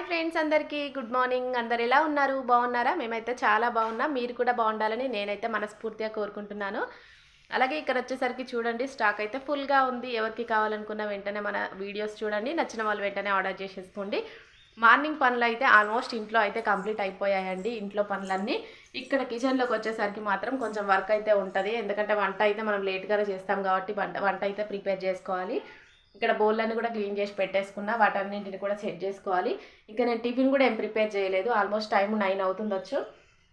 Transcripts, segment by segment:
Friends, అందరికీ good morning. అందరు ఎలా ఉన్నారు? బాగున్నారా? మేమైతే చాలా బాగున్నాం. మీరు కూడా బాగుండాలని నేనైతే మనస్ఫూర్తిగా కోరుకుంటున్నాను. అలాగే ఇక్కడ వచ్చేసరికి చూడండి, స్టాక్ అయితే ఫుల్గా ఉంది. ఎవరికి కావాలనుకున్న వెంటనే మన వీడియోస్ చూడండి, నచ్చిన వాళ్ళు వెంటనే ఆర్డర్ చేసేసుకోండి. మార్నింగ్ పనులు అయితే ఆల్మోస్ట్ ఇంట్లో అయితే కంప్లీట్ అయిపోయాయండి. ఇంట్లో పనులన్నీ. ఇక్కడ కిచెన్లోకి వచ్చేసరికి మాత్రం కొంచెం వర్క్ అయితే ఉంటుంది. ఎందుకంటే వంట అయితే మనం లేట్గానే చేస్తాం కాబట్టి వంట అయితే ప్రిపేర్ చేసుకోవాలి. ఇక్కడ బౌళ్ళన్నీ కూడా క్లీన్ చేసి పెట్టేసుకున్నా, వాటన్నింటిని కూడా సెట్ చేసుకోవాలి. ఇంకా నేను టిఫిన్ కూడా ఏం ప్రిపేర్ చేయలేదు. Almost time 9 అవుతుండొచ్చు.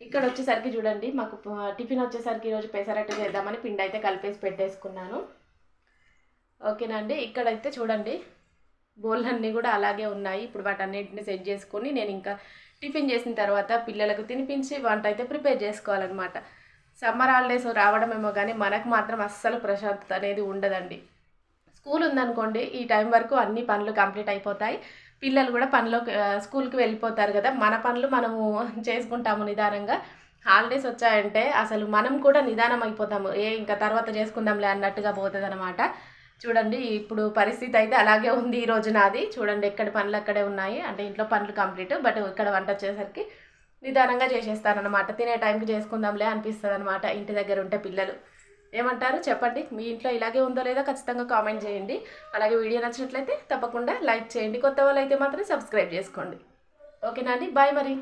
ఇక్కడ వచ్చేసరికి చూడండి, మాకు టిఫిన్ వచ్చేసరికి ఈరోజు పెసరట్టు చేద్దామని పిండి అయితే కలిపేసి పెట్టేసుకున్నాను. ఓకేనండి. ఇక్కడైతే చూడండి, బౌళ్ళన్నీ కూడా అలాగే ఉన్నాయి. ఇప్పుడు వాటన్నింటిని సెట్ చేసుకొని నేను ఇంకా టిఫిన్ చేసిన తర్వాత పిల్లలకు తినిపించి వంట అయితే ప్రిపేర్ చేసుకోవాలన్నమాట. సమ్మర్ హాలిడేస్ రావడమేమో కానీ మనకు మాత్రం అస్సలు ప్రశాంతత అనేది ఉండదండి. స్కూల్ ఉందనుకోండి, ఈ టైం వరకు అన్ని పనులు కంప్లీట్ అయిపోతాయి. పిల్లలు కూడా స్కూల్కి వెళ్ళిపోతారు కదా, మన పనులు మనము చేసుకుంటాము నిదానంగా. హాలిడేస్ వచ్చాయంటే అసలు మనం కూడా నిదానం అయిపోతాము. ఇంకా తర్వాత చేసుకుందాంలే అన్నట్టుగా పోతుంది అనమాట. చూడండి, ఇప్పుడు పరిస్థితి అయితే అలాగే ఉంది. ఈ రోజు నాది చూడండి, ఎక్కడ పనులు అక్కడే ఉన్నాయి. అంటే ఇంట్లో పనులు కంప్లీట్, బట్ ఇక్కడ వంట వచ్చేసరికి నిదానంగా చేసేస్తారనమాట. తినే టైంకి చేసుకుందాంలే అనిపిస్తుంది అనమాట. ఇంటి దగ్గర ఉంటే పిల్లలు ఏమంటారు చెప్పండి? మీ ఇంట్లో ఇలాగే ఉందో లేదో ఖచ్చితంగా కామెంట్ చేయండి. అలాగే వీడియో నచ్చినట్లయితే తప్పకుండా లైక్ చేయండి. కొత్త వాళ్ళు అయితే మాత్రం సబ్స్క్రైబ్ చేసుకోండి. ఓకేనా అండి? బాయ్ మరి.